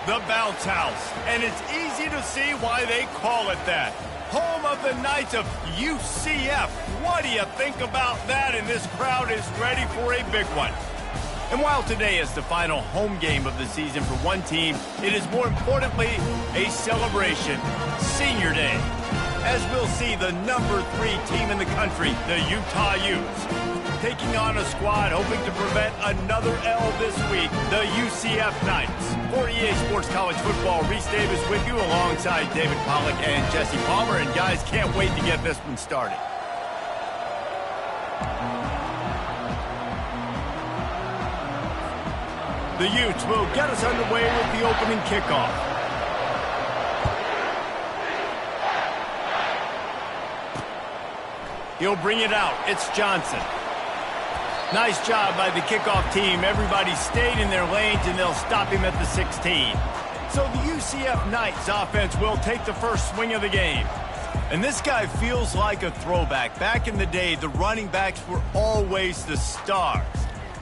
The Bounce House, and it's easy to see why they call it that. Home of the Knights of UCF. What do you think about that? And this crowd is ready for a big one. And while today is the final home game of the season for one team, it is more importantly a celebration, Senior Day, as we'll see the number 3 team in the country, the Utah Utes, taking on a squad hoping to prevent another L this week, the UCF Knights. For EA Sports College Football, Reese Davis with you alongside David Pollack and Jesse Palmer. And guys, can't wait to get this one started. The Utes will get us underway with the opening kickoff. He'll bring it out. It's Johnson. Nice job by the kickoff team. Everybody stayed in their lanes, and they'll stop him at the 16. So the UCF Knights offense will take the first swing of the game. And this guy feels like a throwback. Back in the day, the running backs were always the stars.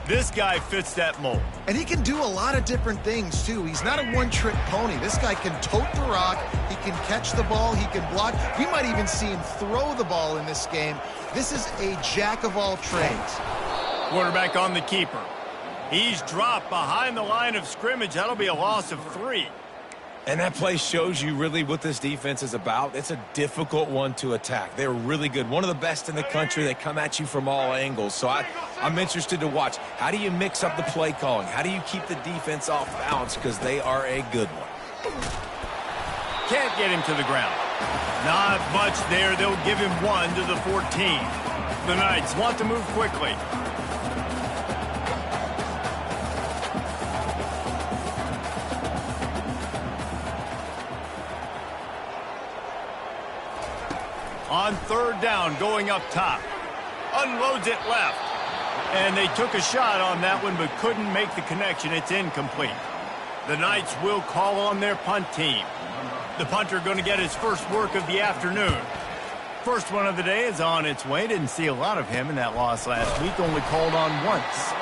This guy fits that mold. And he can do a lot of different things, too. He's not a one-trick pony. This guy can tote the rock. He can catch the ball. He can block. We might even see him throw the ball in this game. This is a jack of all trades. Quarterback on the keeper. He's dropped behind the line of scrimmage. That'll be a loss of 3. And that play shows you really what this defense is about. It's a difficult one to attack. They're really good. One of the best in the country. They come at you from all angles. So I'm interested to watch. How do you mix up the play calling? How do you keep the defense off balance? Because they are a good one. Can't get him to the ground. Not much there. They'll give him 1 to the 14. The Knights want to move quickly. On 3rd down, going up top. Unloads it left. And they took a shot on that one, but couldn't make the connection. It's incomplete. The Knights will call on their punt team. The punter going to get his first work of the afternoon. First one of the day is on its way. Didn't see a lot of him in that loss last week. Only called on once.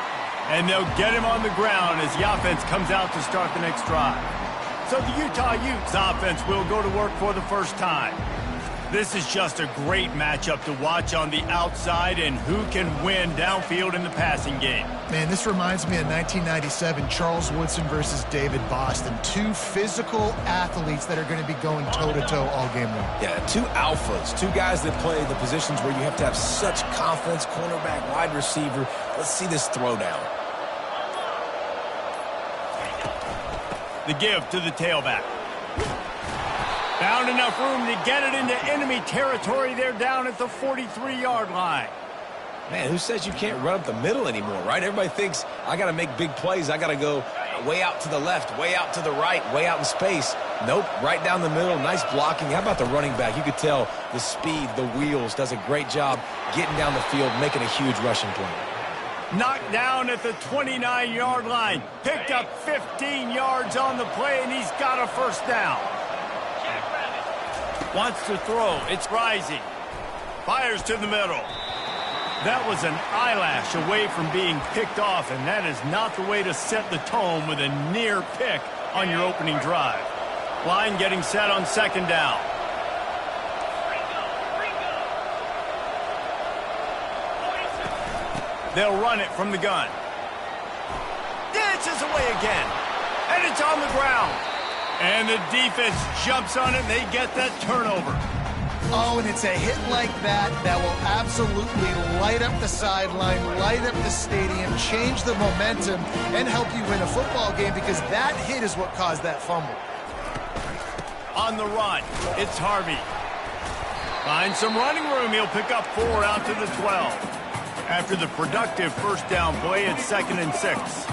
And they'll get him on the ground as the offense comes out to start the next drive. So the Utah Utes offense will go to work for the first time. This is just a great matchup to watch on the outside, and who can win downfield in the passing game. Man, this reminds me of 1997, Charles Woodson versus David Boston. 2 physical athletes that are going to be going toe-to-toe all game long. Yeah, 2 alphas, 2 guys that play the positions where you have to have such confidence, cornerback, wide receiver. Let's see this throwdown. The give to the tailback. Found enough room to get it into enemy territory. They're down at the 43-yard line. Man, who says you can't run up the middle anymore, right? Everybody thinks, I got to make big plays. I got to go way out to the left, way out to the right, way out in space. Nope, right down the middle. Nice blocking. How about the running back? You could tell the speed, the wheels, does a great job getting down the field, making a huge rushing play. Knocked down at the 29-yard line. Picked up 15 yards on the play, and he's got a first down. Wants to throw. It's Rising. Fires to the middle. That was an eyelash away from being picked off, and that is not the way to set the tone with a near pick on your opening drive. Line getting set on 2nd down. They'll run it from the gun. Dances away again. And it's on the ground. And the defense jumps on it, and they get that turnover. Oh, and it's a hit like that that will absolutely light up the sideline, light up the stadium, change the momentum, and help you win a football game, because that hit is what caused that fumble. On the run, it's Harvey. Finds some running room. He'll pick up 4 out to the 12. After the productive first down play, it's 2nd and 6.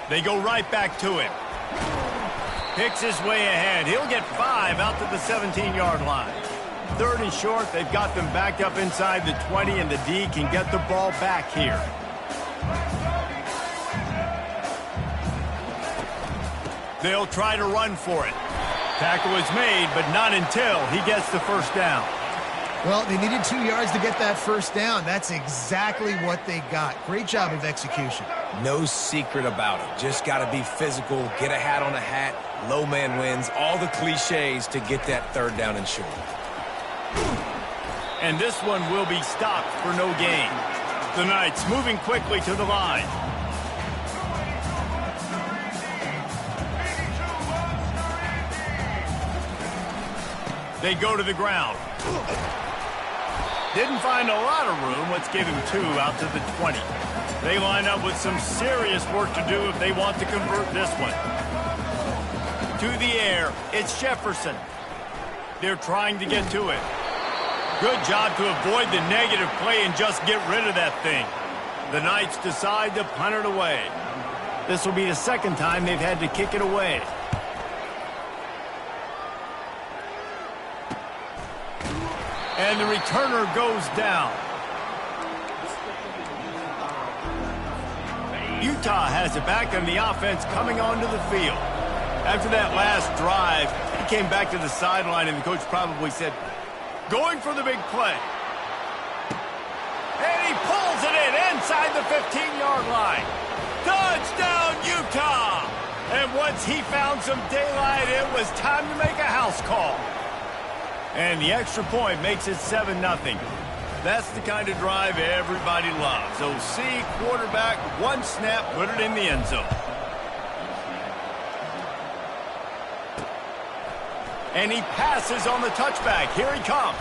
They go right back to him. Picks his way ahead. He'll get 5 out to the 17-yard line. 3rd and short. They've got them backed up inside the 20, and the D can get the ball back here. They'll try to run for it. Tackle is made, but not until he gets the first down. Well, they needed 2 yards to get that first down. That's exactly what they got. Great job of execution. No secret about it. Just got to be physical, get a hat on a hat, low man wins, all the cliches to get that third down and short. And this one will be stopped for no gain. The Knights moving quickly to the line. They go to the ground. Didn't find a lot of room. Let's give him 2 out to the 20. They line up with some serious work to do if they want to convert this one. To the air, it's Jefferson. They're trying to get to it. Good job to avoid the negative play and just get rid of that thing. The Knights decide to punt it away. This will be the second time they've had to kick it away. And the returner goes down. Utah has it back and the offense coming onto the field. After that last drive, he came back to the sideline and the coach probably said, going for the big play. And he pulls it in inside the 15-yard line. Touchdown, Utah! And once he found some daylight, it was time to make a house call. And the extra point makes it 7-0. That's the kind of drive everybody loves. OC, quarterback, one snap, put it in the end zone. And he passes on the touchback. Here he comes.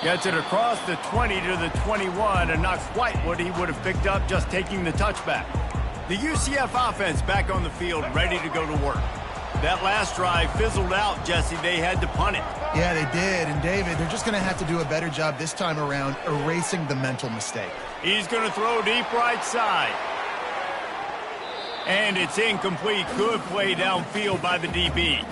Gets it across the 20 to the 21, and not quite what he would have picked up just taking the touchback. The UCF offense back on the field, ready to go to work. That last drive fizzled out, Jesse. They had to punt it. Yeah, they did. And, David, they're just going to have to do a better job this time around erasing the mental mistake. He's going to throw deep right side. And it's incomplete. Good play downfield by the DB.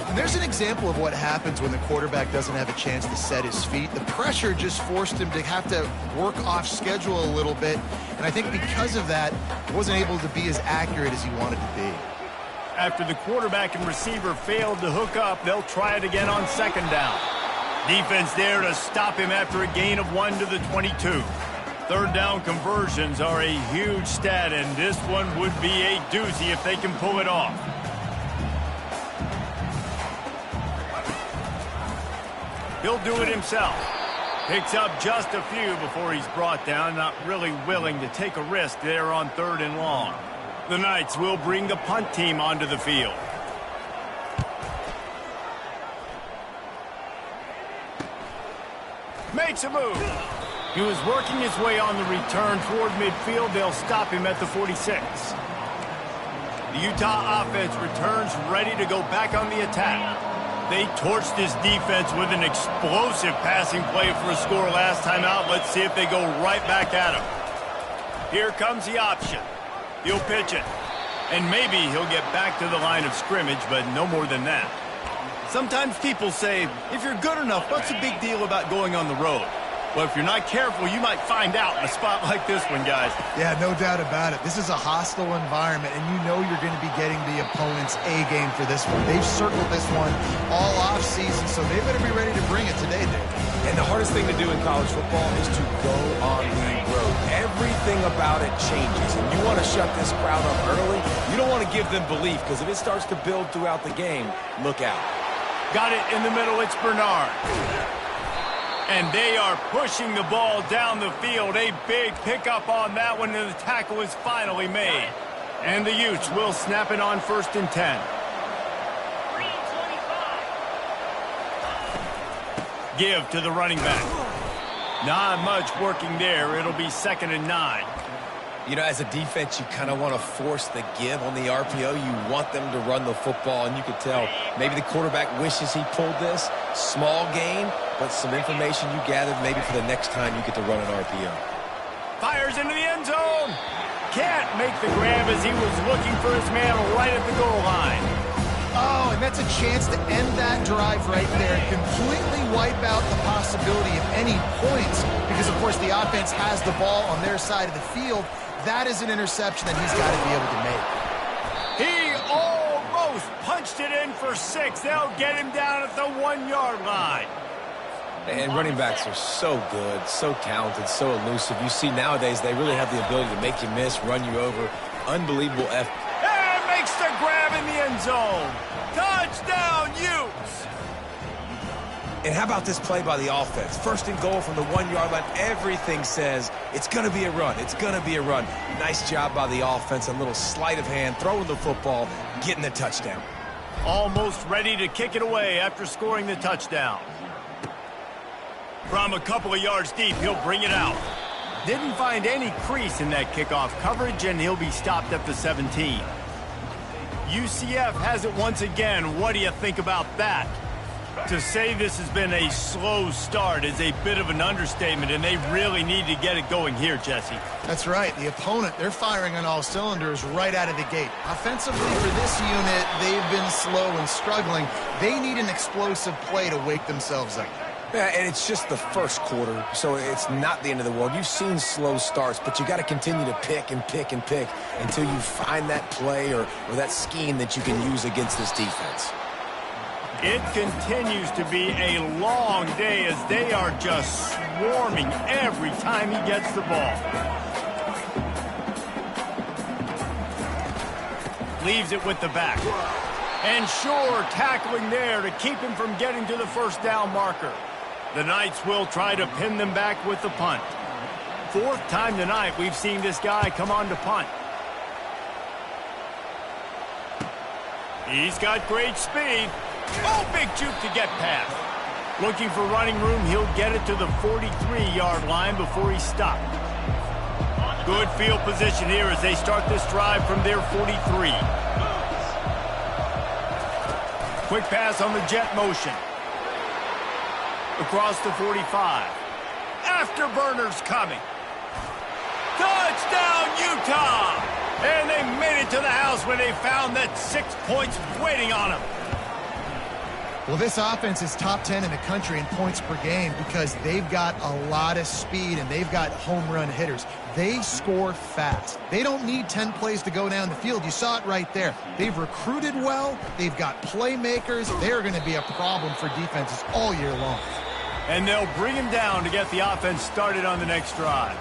And there's an example of what happens when the quarterback doesn't have a chance to set his feet. The pressure just forced him to have to work off schedule a little bit. And I think because of that, he wasn't able to be as accurate as he wanted to be. After the quarterback and receiver failed to hook up, they'll try it again on second down. Defense there to stop him after a gain of 1 to the 22. Third down conversions are a huge stat, and this one would be a doozy if they can pull it off. He'll do it himself. Picks up just a few before he's brought down, not really willing to take a risk there on 3rd and long. The Knights will bring the punt team onto the field. Makes a move. He was working his way on the return toward midfield. They'll stop him at the 46. The Utah offense returns ready to go back on the attack. They torched this defense with an explosive passing play for a score last time out. Let's see if they go right back at him. Here comes the option. He'll pitch it. And maybe he'll get back to the line of scrimmage, but no more than that. Sometimes people say, if you're good enough, what's the big deal about going on the road? Well, if you're not careful, you might find out in a spot like this one, guys. Yeah, no doubt about it. This is a hostile environment, and you know you're going to be getting the opponent's A-game for this one. They've circled this one all off-season, so they better be ready to bring it today, Dave. And the hardest thing to do in college football is to go on the road. Everything about it changes, and you want to shut this crowd up early. You don't want to give them belief, because if it starts to build throughout the game, look out. Got it in the middle. It's Bernard. And they are pushing the ball down the field. A big pickup on that one, and the tackle is finally made. And the Utes will snap it on 1st and 10. Give to the running back. Not much working there. It'll be 2nd and 9. You know, as a defense, you kind of want to force the give on the RPO. You want them to run the football, and you could tell maybe the quarterback wishes he pulled this. Small gain, but some information you gathered maybe for the next time you get to run an RPO. Fires into the end zone. Can't make the grab as he was looking for his man right at the goal line. Oh, and that's a chance to end that drive right there. Completely wipe out the possibility of any points because, of course, the offense has the ball on their side of the field. That is an interception that he's got to be able to make. He almost punched it in for 6. They'll get him down at the 1-yard line. And running backs are so good, so talented, so elusive. You see nowadays they really have the ability to make you miss, run you over. Unbelievable effort. And makes the grab in the end zone. Touchdown, Utes! And how about this play by the offense? First and goal from the 1-yard line. Everything says it's going to be a run. It's going to be a run. Nice job by the offense. A little sleight of hand, throwing the football, getting the touchdown. Almost ready to kick it away after scoring the touchdown. From a couple of yards deep, he'll bring it out. Didn't find any crease in that kickoff coverage, and he'll be stopped at the 17. UCF has it once again. What do you think about that? To say this has been a slow start is a bit of an understatement, and they really need to get it going here, Jesse. That's right. The opponent, they're firing on all cylinders right out of the gate. Offensively for this unit, they've been slow and struggling. They need an explosive play to wake themselves up. Yeah, and it's just the first quarter, so it's not the end of the world. You've seen slow starts, but you got to continue to pick and pick and pick until you find that play or that scheme that you can use against this defense. It continues to be a long day as they are just swarming every time he gets the ball. Leaves it with the back. And sure, tackling there to keep him from getting to the first down marker. The Knights will try to pin them back with the punt. Fourth time tonight we've seen this guy come on to punt. He's got great speed. Oh, big juke to get past. Looking for running room, he'll get it to the 43-yard line before he's stopped. Good field position here as they start this drive from their 43. Quick pass on the jet motion. Across the 45. Afterburners coming. Touchdown, Utah! And they made it to the house when they found that 6 points waiting on them. Well, this offense is top 10 in the country in points per game because they've got a lot of speed and they've got home run hitters. They score fast. They don't need 10 plays to go down the field. You saw it right there. They've recruited well. They've got playmakers. They're going to be a problem for defenses all year long. And they'll bring him down to get the offense started on the next drive.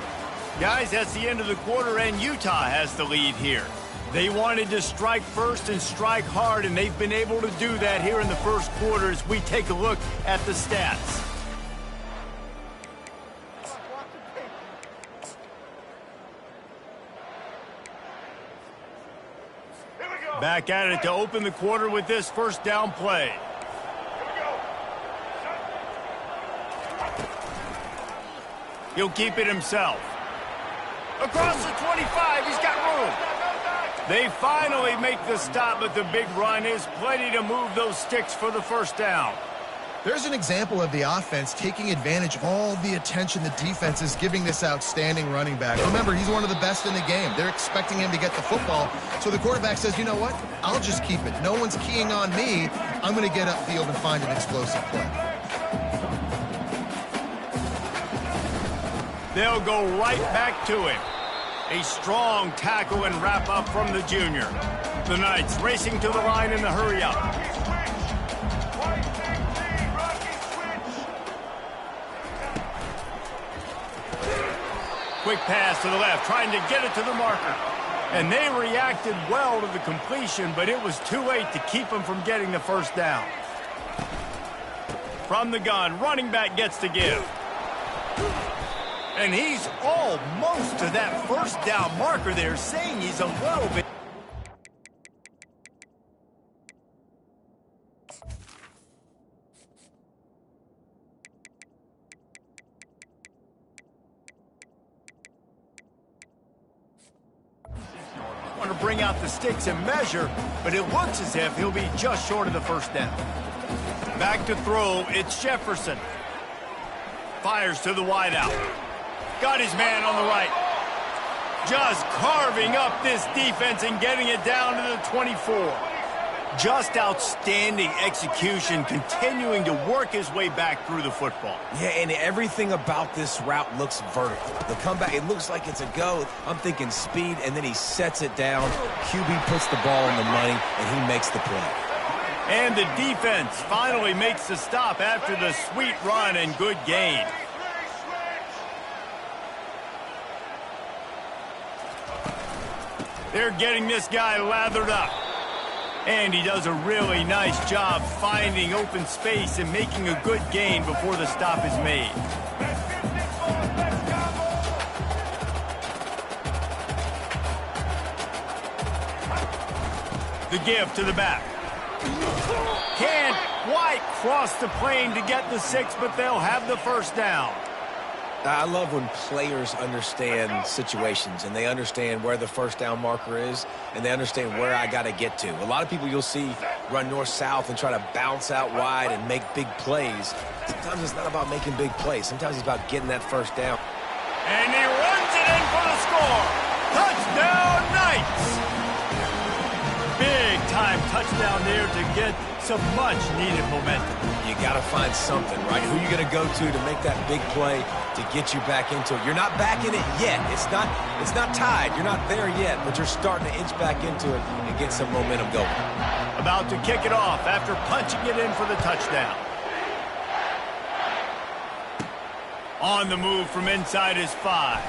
Guys, that's the end of the quarter, and Utah has the lead here. They wanted to strike first and strike hard, and they've been able to do that here in the first quarter as we take a look at the stats. Back at it to open the quarter with this first down play. He'll keep it himself. Across the 25, he's got room. They finally make the stop, but the big run is plenty to move those sticks for the first down. There's an example of the offense taking advantage of all the attention the defense is giving this outstanding running back. Remember, he's one of the best in the game. They're expecting him to get the football. So the quarterback says, you know what? I'll just keep it. No one's keying on me. I'm going to get upfield and find an explosive play. They'll go right back to him. A strong tackle and wrap up from the junior. The Knights racing to the line in the hurry up. Quick pass to the left, trying to get it to the marker. And they reacted well to the completion, but it was too late to keep them from getting the first down. From the gun, running back gets to give. And he's almost to that first down marker there, saying he's a little bit. Want to bring out the sticks and measure, but it looks as if he'll be just short of the first down. Back to throw, it's Jefferson. Fires to the wideout. Got his man on the right. Just carving up this defense and getting it down to the 24. Just outstanding execution, continuing to work his way back through the football. Yeah, and everything about this route looks vertical. The comeback, it looks like it's a go. I'm thinking speed, and then he sets it down. QB puts the ball on the money, and he makes the play. And the defense finally makes the stop after the sweet run and good gain. They're getting this guy lathered up. And he does a really nice job finding open space and making a good gain before the stop is made. The give to the back. Can't quite cross the plane to get the 6, but they'll have the first down. I love when players understand situations and they understand where the first down marker is and they understand where I got to get to. A lot of people you'll see run north-south and try to bounce out wide and make big plays. Sometimes it's not about making big plays. Sometimes it's about getting that first down. And he runs it in for the score. Touchdown, Knights! Big-time touchdown there to get some much-needed momentum. You got to find something, right? Who you going to go to make that big play to get you back into it? You're not back in it yet. It's not tied. You're not there yet, but you're starting to inch back into it and get some momentum going. About to kick it off after punching it in for the touchdown. On the move from inside his 5.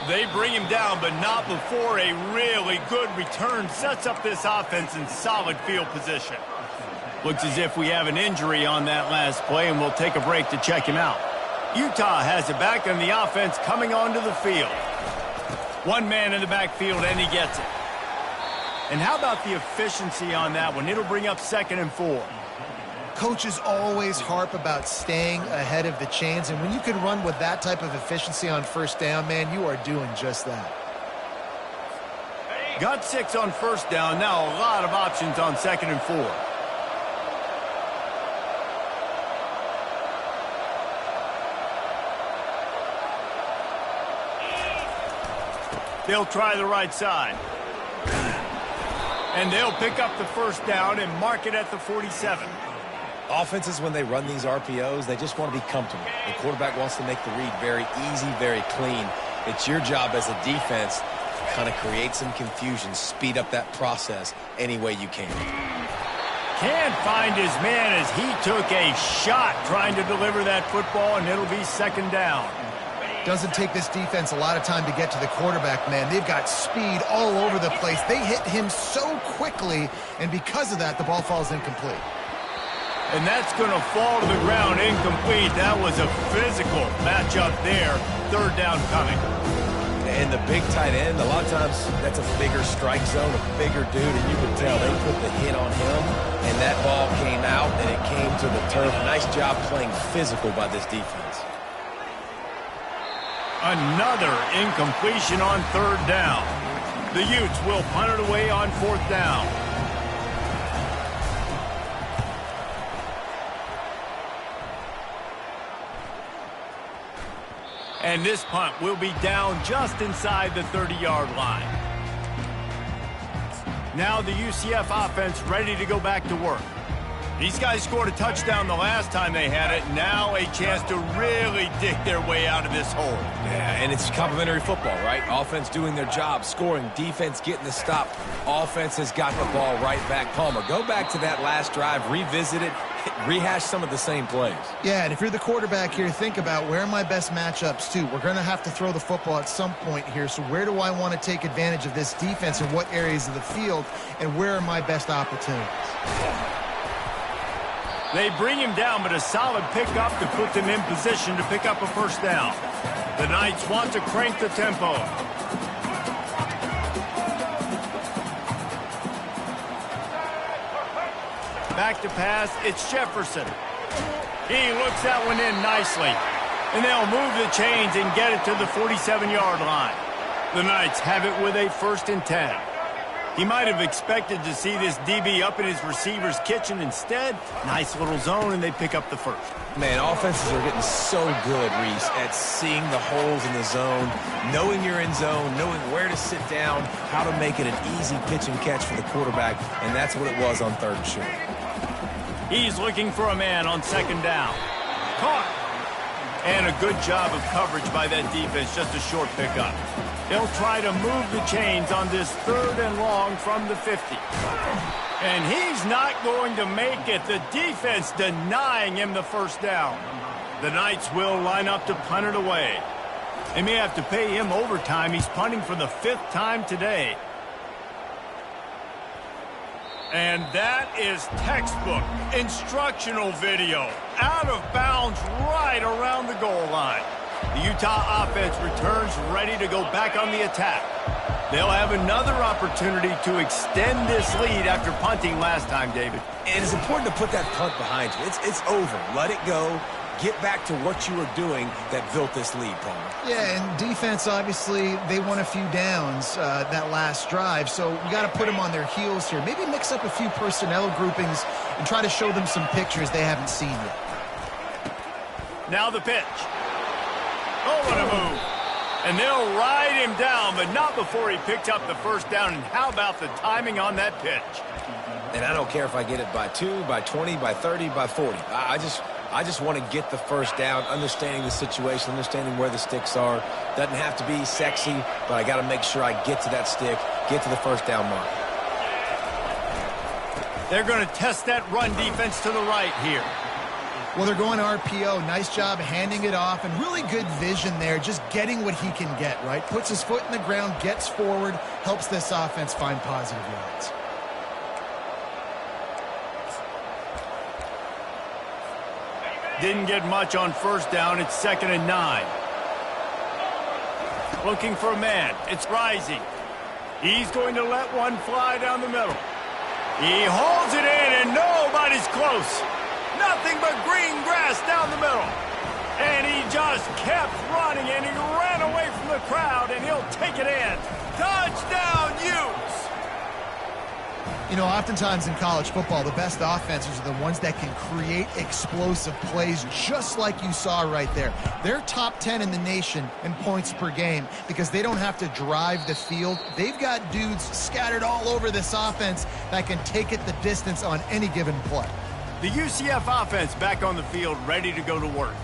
They bring him down, but not before a really good return sets up this offense in solid field position. Looks as if we have an injury on that last play, and we'll take a break to check him out. Utah has it back on the offense coming onto the field. One man in the backfield, and he gets it. And how about the efficiency on that one? It'll bring up 2nd and 4. Coaches always harp about staying ahead of the chains, and when you can run with that type of efficiency on first down, man, you are doing just that. Got 6 on first down. Now a lot of options on 2nd and 4. They'll try the right side. And they'll pick up the first down and mark it at the 47. Offenses, when they run these RPOs, they just want to be comfortable. The quarterback wants to make the read very easy, very clean. It's your job as a defense to kind of create some confusion, speed up that process any way you can. Can't find his man as he took a shot trying to deliver that football, and it'll be 2nd down. Doesn't take this defense a lot of time to get to the quarterback, man. They've got speed all over the place. They hit him so quickly, and because of that, the ball falls incomplete. And that's going to fall to the ground incomplete. That was a physical matchup there. 3rd down coming. And the big tight end, a lot of times that's a bigger strike zone, a bigger dude, and you can tell they put the hit on him, and that ball came out, and it came to the turf. Nice job playing physical by this defense. Another incompletion on 3rd down. The Utes will punt it away on 4th down. And this punt will be down just inside the 30-yard line. Now the UCF offense ready to go back to work. These guys scored a touchdown the last time they had it. Now a chance to really dig their way out of this hole. Yeah, and it's complementary football, right? Offense doing their job, scoring, defense getting the stop. Offense has got the ball right back. Palmer, go back to that last drive, revisit it, rehash some of the same plays. Yeah, and if you're the quarterback here, think about where are my best matchups too. We're going to have to throw the football at some point here, so where do I want to take advantage of this defense in what areas of the field, and where are my best opportunities? They bring him down, but a solid pickup to put them in position to pick up a first down. The Knights want to crank the tempo. Back to pass, it's Jefferson. He looks that one in nicely. And they'll move the chains and get it to the 47-yard line. The Knights have it with a 1st and 10. He might have expected to see this DB up in his receiver's kitchen. Instead, nice little zone, and they pick up the first. Man, offenses are getting so good, Reese, at seeing the holes in the zone, knowing you're in zone, knowing where to sit down, how to make it an easy pitch and catch for the quarterback, and that's what it was on 3rd and short. He's looking for a man on 2nd down. Caught. And a good job of coverage by that defense, just a short pickup. They'll try to move the chains on this 3rd and long from the 50. And he's not going to make it. The defense denying him the first down. The Knights will line up to punt it away. They may have to pay him overtime. He's punting for the 5th time today. And that is textbook instructional video. Out of bounds right around the goal line. The Utah offense returns ready to go back on the attack. They'll have another opportunity to extend this lead after punting last time, David. And it's important to put that punt behind you. It's over. Let it go. Get back to what you were doing that built this lead, Palmer. Yeah, and defense, obviously, they won a few downs that last drive, so we got to put them on their heels here. Maybe mix up a few personnel groupings and try to show them some pictures they haven't seen yet. Now the pitch. Oh, what a move. And they'll ride him down, but not before he picked up the first down. And how about the timing on that pitch? And I don't care if I get it by 2, by 20, by 30, by 40. I just want to get the first down, understanding the situation, understanding where the sticks are. Doesn't have to be sexy, but I got to make sure I get to that stick, get to the first down mark. They're going to test that run defense to the right here. Well, they're going RPO. Nice job handing it off, and really good vision there, just getting what he can get, right? Puts his foot in the ground, gets forward, helps this offense find positive yards. Didn't get much on first down. It's 2nd and 9. Looking for a man. It's Rising. He's going to let one fly down the middle. He holds it in, and nobody's close. Nothing but green grass down the middle. And he just kept running, and he ran away from the crowd, and he'll take it in. Touchdown, Utes! You know, oftentimes in college football, the best offenses are the ones that can create explosive plays, just like you saw right there. They're top 10 in the nation in points per game because they don't have to drive the field. They've got dudes scattered all over this offense that can take it the distance on any given play. The UCF offense back on the field, ready to go to work.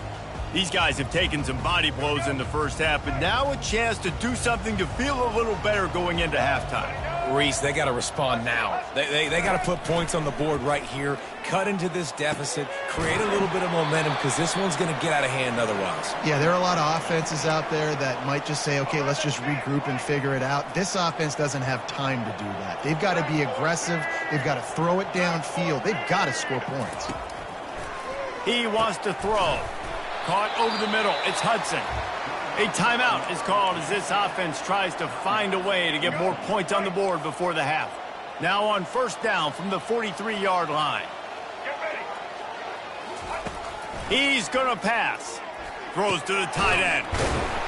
These guys have taken some body blows in the first half, but now a chance to do something to feel a little better going into halftime. Reese, they got to respond now. They got to put points on the board right here, cut into this deficit, create a little bit of momentum because this one's going to get out of hand otherwise. Yeah, there are a lot of offenses out there that might just say, okay, let's just regroup and figure it out. This offense doesn't have time to do that. They've got to be aggressive. They've got to throw it downfield. They've got to score points. He wants to throw. Caught over the middle. It's Hudson. A timeout is called as this offense tries to find a way to get more points on the board before the half. Now on first down from the 43-yard line. He's going to pass. Throws to the tight end.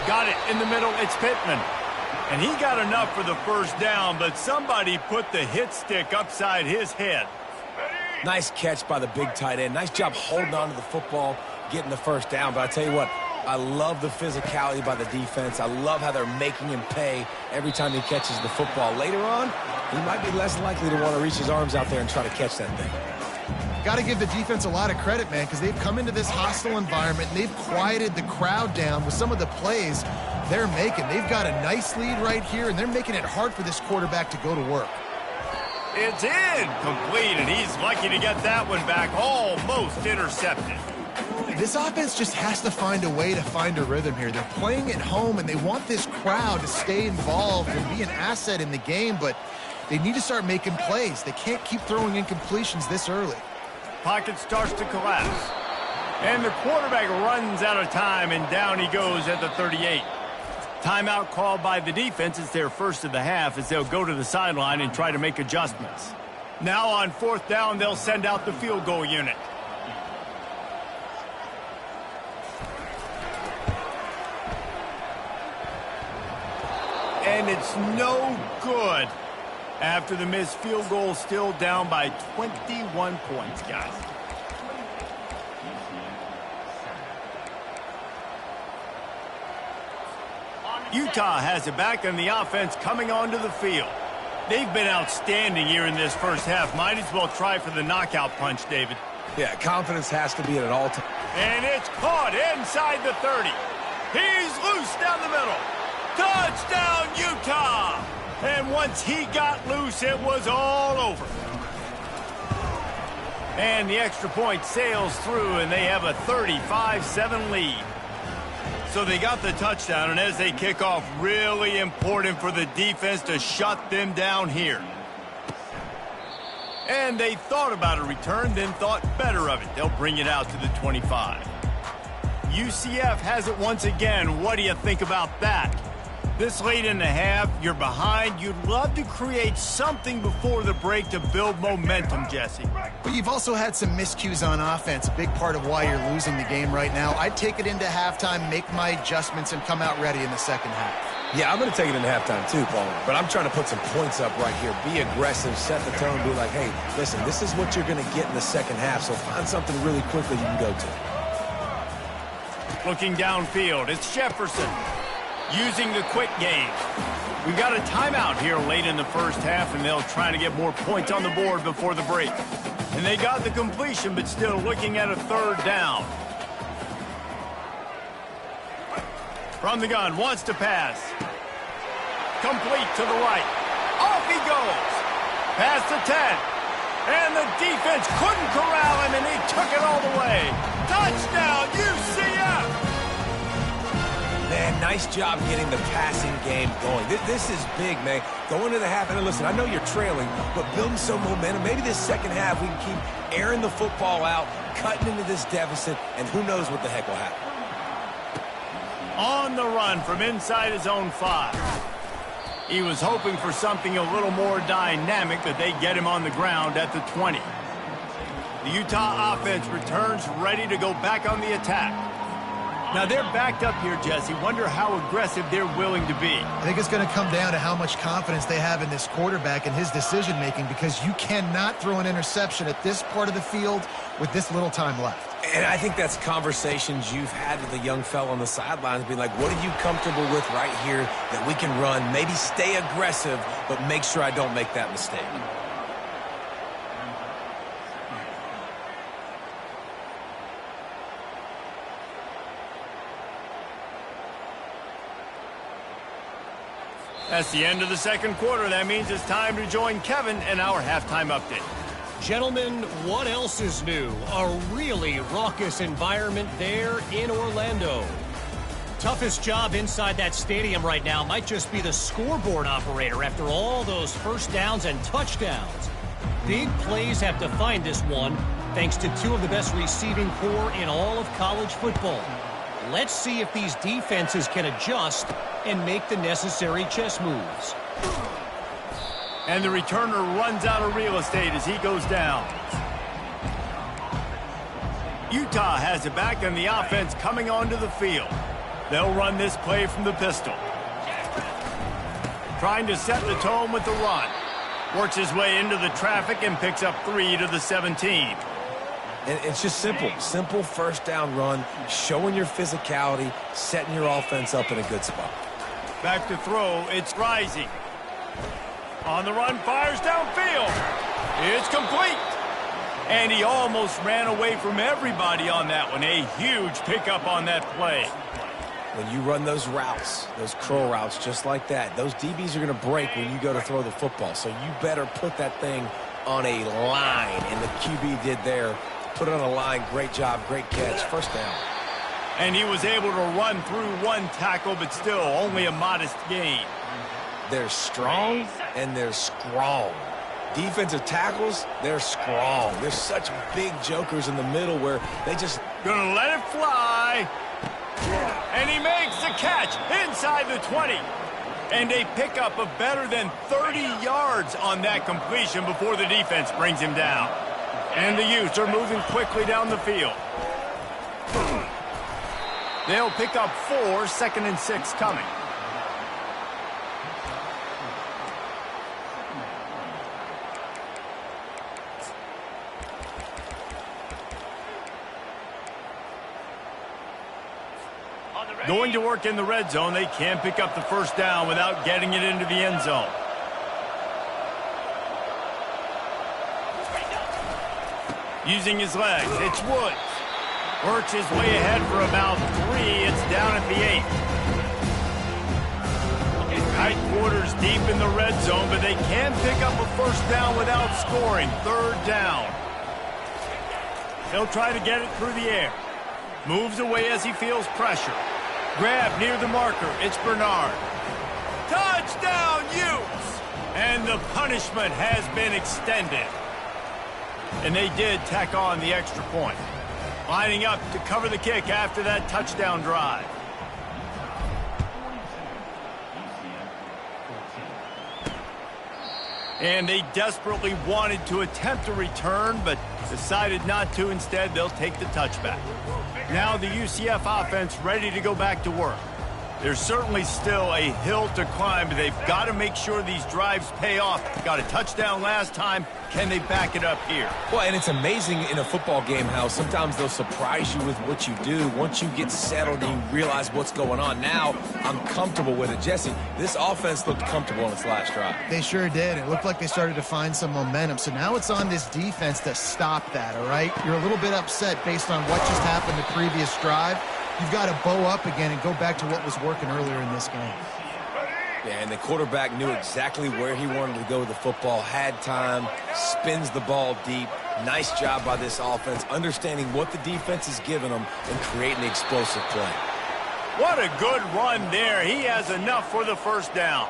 Got it in the middle. It's Pittman. And he got enough for the first down, but somebody put the hit stick upside his head. Nice catch by the big tight end. Nice job holding on to the football, getting the first down. But I tell you what, I love the physicality by the defense. I love how they're making him pay every time he catches the football. Later on, he might be less likely to want to reach his arms out there and try to catch that thing. Got to give the defense a lot of credit, man, because they've come into this hostile environment and they've quieted the crowd down with some of the plays they're making. They've got a nice lead right here, and they're making it hard for this quarterback to go to work. It's incomplete, and he's lucky to get that one back, almost intercepted. This offense just has to find a way to find a rhythm here. They're playing at home, and they want this crowd to stay involved and be an asset in the game, but they need to start making plays. They can't keep throwing incompletions this early. Pocket starts to collapse, and the quarterback runs out of time, and down he goes at the 38. Timeout called by the defense. It's their first of the half as they'll go to the sideline and try to make adjustments. Now on fourth down, they'll send out the field goal unit. And it's no good. After the missed field goal, still down by 21 points, guys. Utah has it back on the offense coming onto the field. They've been outstanding here in this first half. Might as well try for the knockout punch, David. Yeah, confidence has to be at an all-time. And it's caught inside the 30. He's loose down the middle. Touchdown, Utah! And once he got loose, it was all over. And the extra point sails through, and they have a 35-7 lead. So they got the touchdown, and as they kick off, really important for the defense to shut them down here. And they thought about a return, then thought better of it. They'll bring it out to the 25. UCF has it once again. What do you think about that? This late in the half, you're behind. You'd love to create something before the break to build momentum, Jesse. But you've also had some miscues on offense, a big part of why you're losing the game right now. I'd take it into halftime, make my adjustments, and come out ready in the second half. Yeah, I'm going to take it into halftime too, Paul. But I'm trying to put some points up right here. Be aggressive, set the tone, be like, hey, listen, this is what you're going to get in the second half, so find something really quickly you can go to. Looking downfield, it's Jefferson using the quick game. We got a timeout here late in the first half, and they'll try to get more points on the board before the break. And they got the completion, but still looking at a third down. From the gun, wants to pass. Complete to the right. Off he goes. Past the 10. And the defense couldn't corral him, and he took it all the way. Touchdown, UCF! Man, nice job getting the passing game going. This is big, man. Going to the half, and listen, I know you're trailing, but building some momentum. Maybe this second half we can keep airing the football out, cutting into this deficit, and who knows what the heck will happen. On the run from inside his own 5. He was hoping for something a little more dynamic, but they get him on the ground at the 20. The Utah offense returns ready to go back on the attack. Now they're backed up here, Jesse. Wonder how aggressive they're willing to be. I think it's going to come down to how much confidence they have in this quarterback and his decision-making, because you cannot throw an interception at this part of the field with this little time left. And I think that's conversations you've had with the young fella on the sidelines, being like, what are you comfortable with right here that we can run? Maybe stay aggressive, but make sure I don't make that mistake. That's the end of the second quarter. That means it's time to join Kevin in our halftime update. Gentlemen, what else is new? A really raucous environment there in Orlando. Toughest job inside that stadium right now might just be the scoreboard operator after all those first downs and touchdowns. Big plays have defined this one, thanks to two of the best receiving corps in all of college football. Let's see if these defenses can adjust and make the necessary chess moves. And the returner runs out of real estate as he goes down. Utah has it back, and the offense coming onto the field. They'll run this play from the pistol. Trying to set the tone with the run. Works his way into the traffic and picks up 3 to the 17. And it's just simple. Simple first down run, showing your physicality, setting your offense up in a good spot. Back to throw, it's Rising. On the run, fires downfield. It's complete. And he almost ran away from everybody on that one. A huge pickup on that play. When you run those routes, those curl routes just like that, those DBs are going to break when you go to throw the football. So you better put that thing on a line. And the QB did there. Put it on a line. Great job. Great catch. First down. And he was able to run through one tackle, but still only a modest gain. They're strong and they're strong. Defensive tackles, they're strong. They're such big jokers in the middle where they just... Gonna let it fly. And he makes the catch inside the 20. And a pickup of better than 30 yards on that completion before the defense brings him down. And the Utes are moving quickly down the field. They'll pick up 4, 2nd and 6 coming. Going to work in the red zone, they can't pick up the first down without getting it into the end zone. Using his legs, it's Woods. Works his way ahead for about 3. It's down at the 8. Tight quarters deep in the red zone, but they can pick up a first down without scoring. 3rd down. He'll try to get it through the air. Moves away as he feels pressure. Grab near the marker. It's Bernard. Touchdown, Utes! And the punishment has been extended. And they did tack on the extra point. Lining up to cover the kick after that touchdown drive. And they desperately wanted to attempt a return, but decided not to. Instead, they'll take the touchback. Now the UCF offense ready to go back to work. There's certainly still a hill to climb, but they've got to make sure these drives pay off. Got a touchdown last time. Can they back it up here? Well, and it's amazing in a football game how sometimes they'll surprise you with what you do. Once you get settled and you realize what's going on, now I'm comfortable with it. Jesse, this offense looked comfortable on its last drive. They sure did. It looked like they started to find some momentum. So now it's on this defense to stop that, all right? You're a little bit upset based on what just happened the previous drive. You've got to bow up again and go back to what was working earlier in this game. Yeah, and the quarterback knew exactly where he wanted to go with the football, had time, spins the ball deep. Nice job by this offense, understanding what the defense is giving them and creating the explosive play. What a good run there. He has enough for the first down.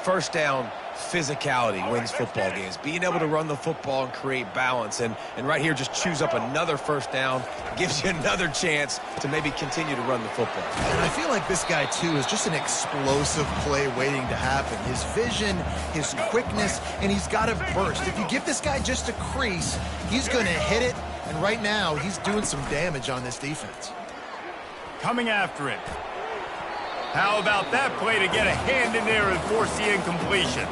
First down, physicality wins football games. Being able to run the football and create balance. And right here, just choose up another first down. Gives you another chance to maybe continue to run the football. And I feel like this guy, too, is just an explosive play waiting to happen. His vision, his quickness, and he's got a burst. If you give this guy just a crease, he's going to hit it. And right now, he's doing some damage on this defense. Coming after it. How about that play to get a hand in there and force the incompletion?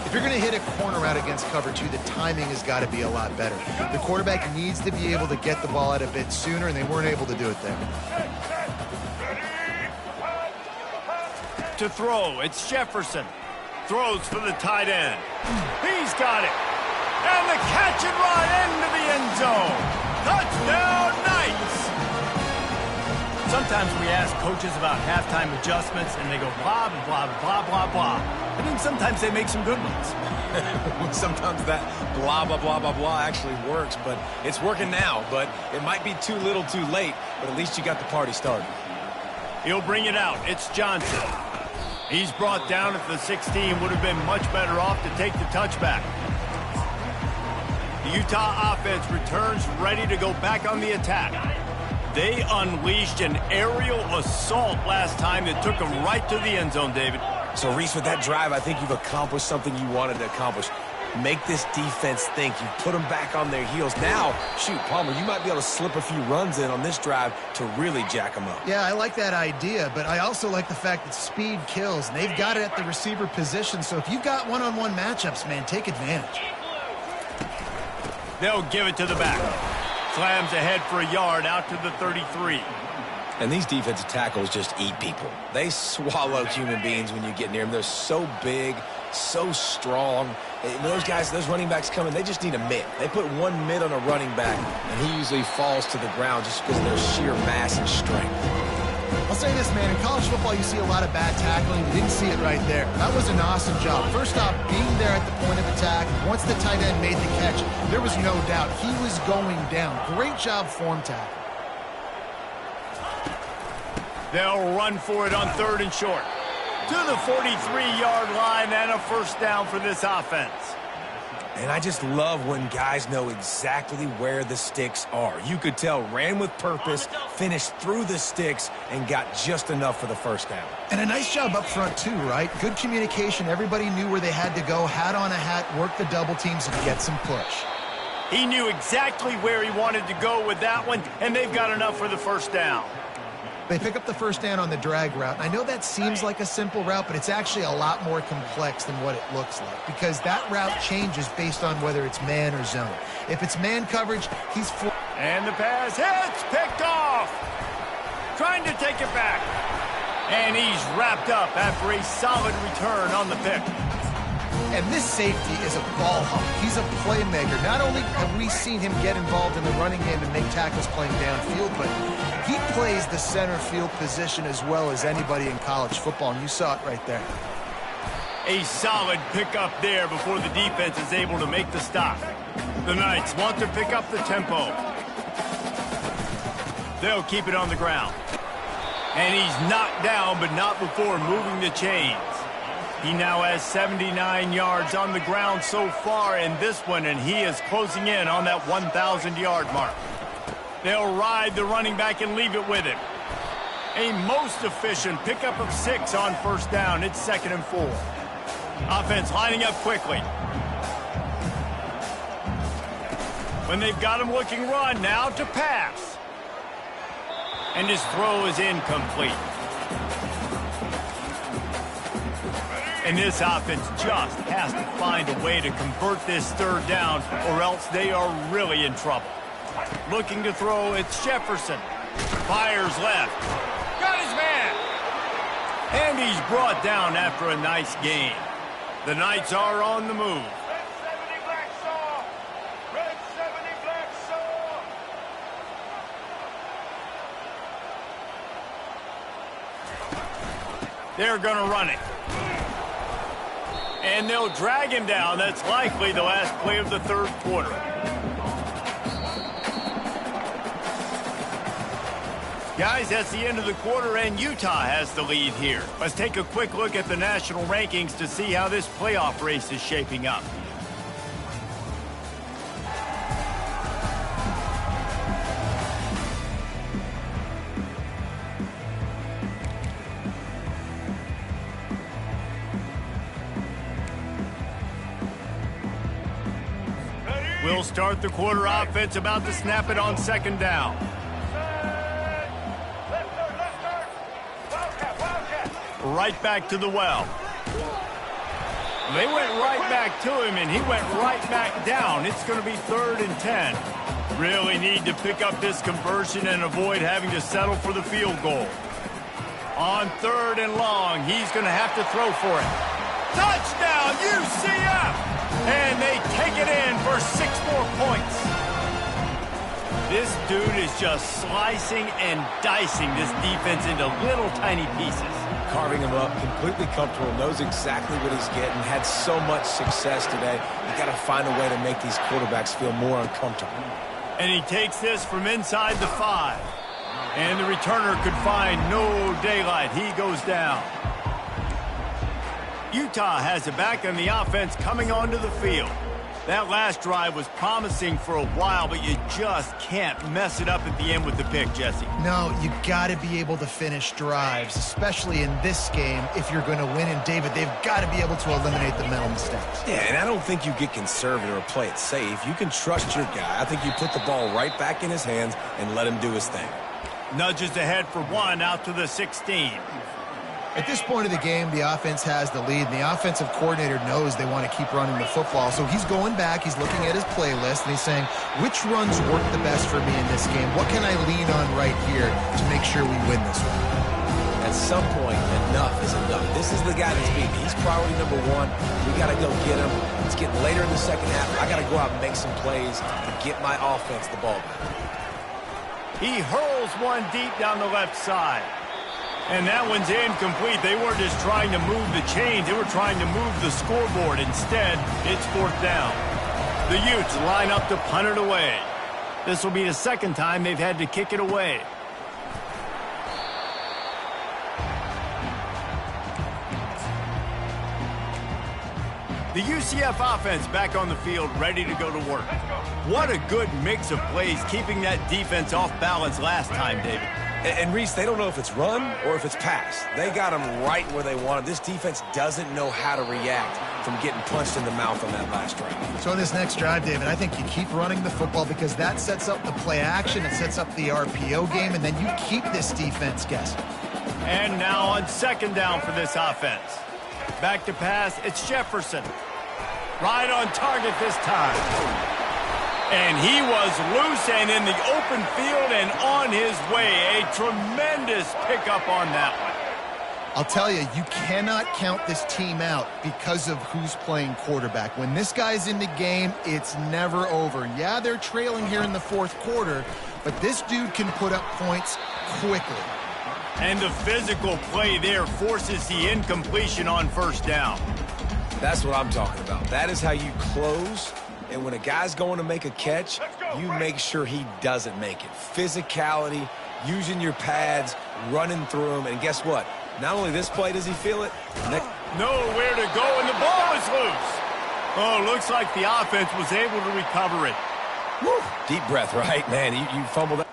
If you're going to hit a corner out against cover two, the timing has got to be a lot better. The quarterback needs to be able to get the ball out a bit sooner, and they weren't able to do it there. To throw, it's Jefferson. Throws for the tight end. He's got it. And the catch and run into the end zone. Touchdown, Knights! Sometimes we ask coaches about halftime adjustments, and they go blah, blah, blah, blah, blah. And then sometimes they make some good ones. Sometimes that blah, blah, blah, blah, blah actually works, but it's working now. But it might be too little too late, but at least you got the party started. He'll bring it out. It's Johnson. He's brought down at the 16. Would have been much better off to take the touchback. The Utah offense returns ready to go back on the attack. They unleashed an aerial assault last time that took them right to the end zone, David. So, Reese, with that drive, I think you've accomplished something you wanted to accomplish. Make this defense think. You put them back on their heels. Now, shoot, Palmer, you might be able to slip a few runs in on this drive to really jack them up. Yeah, I like that idea, but I also like the fact that speed kills, and they've got it at the receiver position. So if you've got one-on-one matchups, man, take advantage. They'll give it to the back. Slams ahead for a yard out to the 33. And these defensive tackles just eat people. They swallow human beings when you get near them. They're so big, so strong. When those guys, those running backs come in, they just need a mid. They put one mid on a running back, and he usually falls to the ground just because of their sheer mass and strength. I'll say this, man. In college football, you see a lot of bad tackling. You didn't see it right there. That was an awesome job. First off, being there at the point of attack. Once the tight end made the catch, there was no doubt he was going down. Great job form tackle. They'll run for it on 3rd and short. To the 43-yard line and a first down for this offense. And I just love when guys know exactly where the sticks are. You could tell ran with purpose, finished through the sticks, and got just enough for the first down. And a nice job up front, too, right? Good communication. Everybody knew where they had to go. Hat on a hat, work the double teams, and get some push. He knew exactly where he wanted to go with that one, and they've got enough for the first down. They pick up the first down on the drag route. And I know that seems like a simple route, but it's actually a lot more complex than what it looks like because that route changes based on whether it's man or zone. If it's man coverage, he's full. And the pass hits, picked off. Trying to take it back. And he's wrapped up after a solid return on the pick. And this safety is a ball hawk. He's a playmaker. Not only have we seen him get involved in the running game and make tackles playing downfield, but he plays the center field position as well as anybody in college football, and you saw it right there. A solid pickup there before the defense is able to make the stop. The Knights want to pick up the tempo. They'll keep it on the ground. And he's knocked down, but not before moving the chains. He now has 79 yards on the ground so far in this one, and he is closing in on that 1,000-yard mark. They'll ride the running back and leave it with him. A most efficient pickup of 6 on first down. It's 2nd and 4. Offense lining up quickly. When they've got him looking run, now to pass. And his throw is incomplete. And this offense just has to find a way to convert this 3rd down, or else they are really in trouble. Looking to throw, it's Jefferson. Fires left. Got his man. And he's brought down after a nice gain. The Knights are on the move. They're going to run it. And they'll drag him down. That's likely the last play of the 3rd quarter. Guys, that's the end of the quarter, and Utah has the lead here. Let's take a quick look at the national rankings to see how this playoff race is shaping up. We'll start the quarter offense, about to snap it on 2nd down. Right back to the well. They went right back to him, and he went right back down. It's going to be 3rd and 10. Really need to pick up this conversion and avoid having to settle for the field goal. On 3rd and long, he's going to have to throw for it. Touchdown, UCF! And they take it in for 6 more points. This dude is just slicing and dicing this defense into little tiny pieces. Carving him up, completely comfortable, knows exactly what he's getting, had so much success today. You got to find a way to make these quarterbacks feel more uncomfortable. And he takes this from inside the 5. And the returner could find no daylight. He goes down. Utah has it back, and the offense coming onto the field. That last drive was promising for a while, but you just can't mess it up at the end with the pick, Jesse. No, you got to be able to finish drives, especially in this game if you're going to win. And, David, they've got to be able to eliminate the mental mistakes. Yeah, and I don't think you get conservative or play it safe. You can trust your guy. I think you put the ball right back in his hands and let him do his thing. Nudges ahead for 1 out to the 16. At this point of the game, the offense has the lead, and the offensive coordinator knows they want to keep running the football. So he's going back, he's looking at his playlist, and he's saying, which runs work the best for me in this game? What can I lean on right here to make sure we win this one? At some point, enough is enough. This is the guy that's beating. He's priority number 1. We got to go get him. It's getting later in the second half. I got to go out and make some plays to get my offense the ball back. He hurls one deep down the left side. And that one's incomplete. They weren't just trying to move the chains. They were trying to move the scoreboard. Instead, it's 4th down. The Utes line up to punt it away. This will be the 2nd time they've had to kick it away. The UCF offense back on the field, ready to go to work. What a good mix of plays, keeping that defense off balance last time, David. And Reese, they don't know if it's run or if it's pass. They got them right where they want them. This defense doesn't know how to react from getting punched in the mouth on that last drive. So on this next drive, David, I think you keep running the football because that sets up the play action, it sets up the RPO game, and then you keep this defense guessing. And now on 2nd down for this offense. Back to pass, it's Jefferson. Right on target this time. And he was loose and in the open field and on his way. A tremendous pickup on that one. I'll tell you, you cannot count this team out because of who's playing quarterback. When this guy's in the game, it's never over. Yeah, they're trailing here in the 4th quarter, but this dude can put up points quickly. And the physical play there forces the incompletion on 1st down. That's what I'm talking about. That is how you close. And when a guy's going to make a catch, you make sure he doesn't make it. Physicality, using your pads, running through them, and guess what? Not only this play does he feel it, nowhere to go, and the ball is loose. Oh, looks like the offense was able to recover it. Woo. Deep breath, right? Man, you fumbled that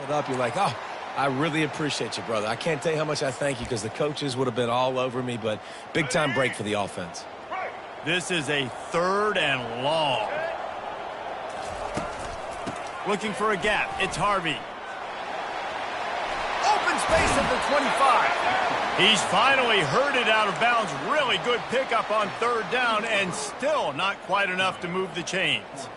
up. You're like, oh, I really appreciate you, brother. I can't tell you how much I thank you because the coaches would have been all over me, but big-time break for the offense. This is a 3rd and long. Looking for a gap. It's Harvey. Open space at the 25. He's finally herded out of bounds. Really good pickup on 3rd down, and still not quite enough to move the chains.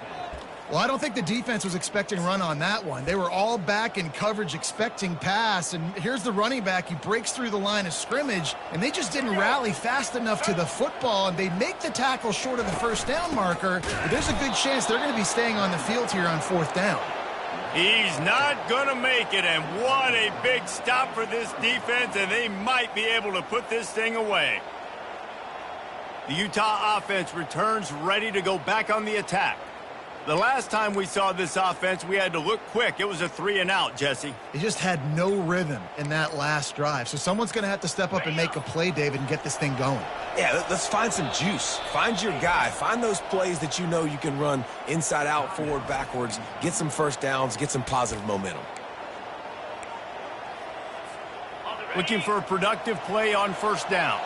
Well, I don't think the defense was expecting run on that one. They were all back in coverage expecting pass, and here's the running back. He breaks through the line of scrimmage, and they just didn't rally fast enough to the football, and they make the tackle short of the 1st down marker, but there's a good chance they're going to be staying on the field here on 4th down. He's not going to make it, and what a big stop for this defense, and they might be able to put this thing away. The Utah offense returns ready to go back on the attack. The last time we saw this offense, we had to look quick. It was a 3-and-out, Jesse. They just had no rhythm in that last drive. So someone's going to have to step up and make a play, David, and get this thing going. Yeah, let's find some juice. Find your guy. Find those plays that you know you can run inside out, forward, backwards, get some 1st downs, get some positive momentum. Looking for a productive play on 1st down.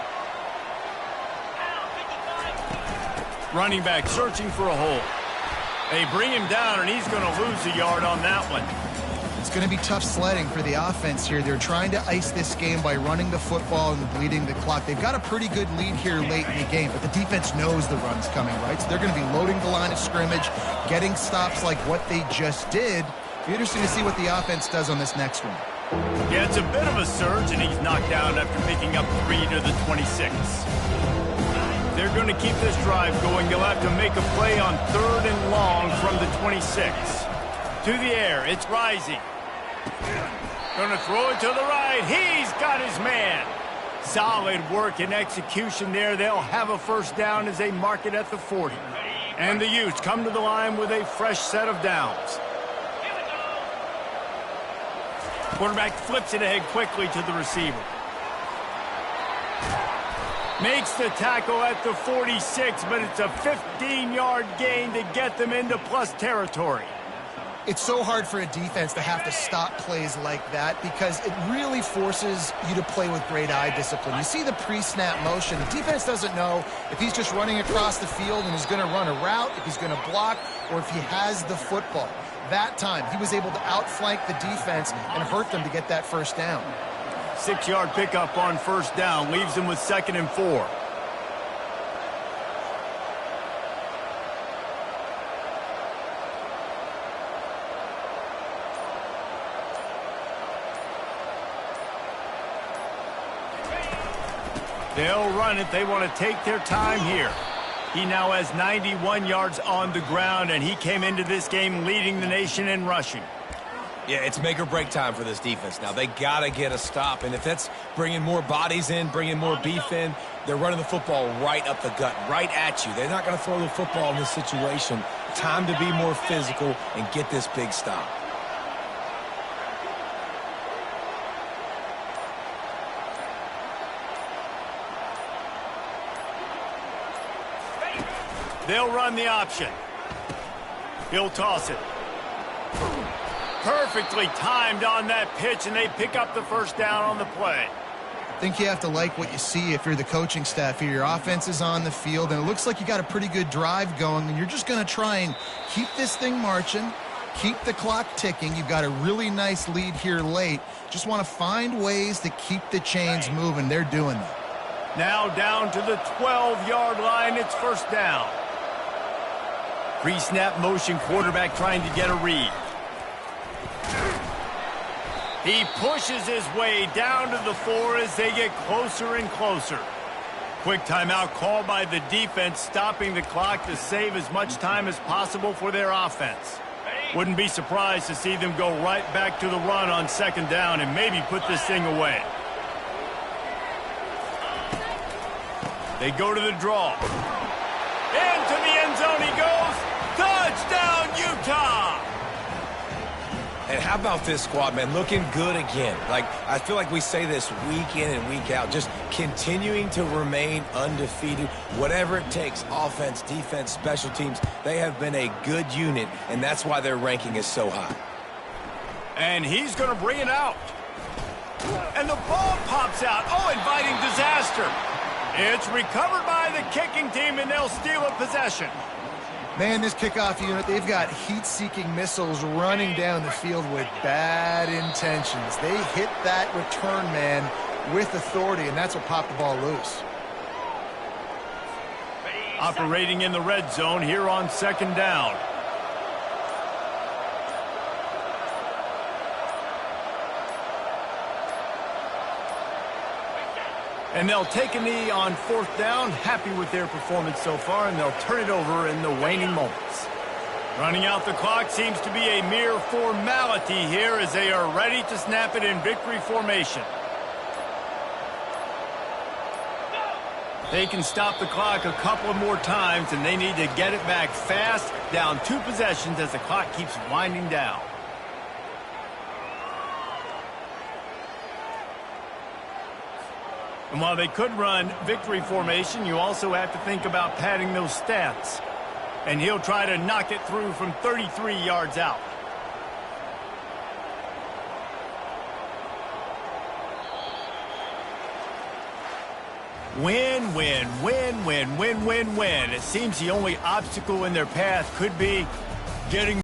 Running back searching for a hole. They bring him down, and he's going to lose a yard on that one. It's going to be tough sledding for the offense here. They're trying to ice this game by running the football and bleeding the clock. They've got a pretty good lead here late in the game, but the defense knows the run's coming, right? So they're going to be loading the line of scrimmage, getting stops like what they just did. It'll be interesting to see what the offense does on this next one. Yeah, it's a bit of a surge, and he's knocked down after picking up 3 to the 26. They're going to keep this drive going. They'll have to make a play on 3rd and long from the 26. To the air, it's Rising. Going to throw it to the right. He's got his man. Solid work and execution there. They'll have a 1st down as they mark it at the 40. And the Utes come to the line with a fresh set of downs. Quarterback flips it ahead quickly to the receiver. Makes the tackle at the 46, but it's a 15-yard gain to get them into plus territory. It's so hard for a defense to have to stop plays like that because it really forces you to play with great eye discipline. You see the pre-snap motion. The defense doesn't know if he's just running across the field and is going to run a route, if he's going to block, or if he has the football. That time, he was able to outflank the defense and hurt them to get that 1st down. 6-yard pickup on 1st down leaves them with 2nd and 4. They'll run it. They want to take their time here. He now has 91 yards on the ground, and he came into this game leading the nation in rushing. Yeah, it's make or break time for this defense. Now, they got to get a stop, and if that's bringing more bodies in, bringing more beef in, they're running the football right up the gut, right at you. They're not going to throw the football in this situation. Time to be more physical and get this big stop. They'll run the option. He'll toss it. Perfectly timed on that pitch, and they pick up the 1st down on the play. I think you have to like what you see if you're the coaching staff here. Your offense is on the field, and it looks like you got a pretty good drive going, and you're just going to try and keep this thing marching, keep the clock ticking. You've got a really nice lead here late. Just want to find ways to keep the chains moving. They're doing that. Now down to the 12-yard line. It's 1st down. Pre-snap motion, quarterback trying to get a read. He pushes his way down to the 4 as they get closer and closer. Quick timeout called by the defense, stopping the clock to save as much time as possible for their offense. Wouldn't be surprised to see them go right back to the run on 2nd down and maybe put this thing away. They go to the draw. Into the end zone he goes. Touchdown, Utah! And how about this squad, man? Looking good again. Like, I feel like we say this week in and week out, just continuing to remain undefeated. Whatever it takes, offense, defense, special teams, they have been a good unit, and that's why their ranking is so high. And he's going to bring it out. And the ball pops out. Oh, inviting disaster. It's recovered by the kicking team, and they'll steal a possession. Man, this kickoff unit, they've got heat-seeking missiles running down the field with bad intentions. They hit that return man with authority, and that's what popped the ball loose. Operating in the red zone here on second down. And they'll take a knee on fourth down, happy with their performance so far, and they'll turn it over in the waning moments. Running out the clock seems to be a mere formality here as they are ready to snap it in victory formation. They can stop the clock a couple of more times, and they need to get it back fast, down 2 possessions as the clock keeps winding down. And while they could run victory formation, you also have to think about padding those stats. And he'll try to knock it through from 33 yards out. Win, win, win, win, win, win, win. It seems the only obstacle in their path could be getting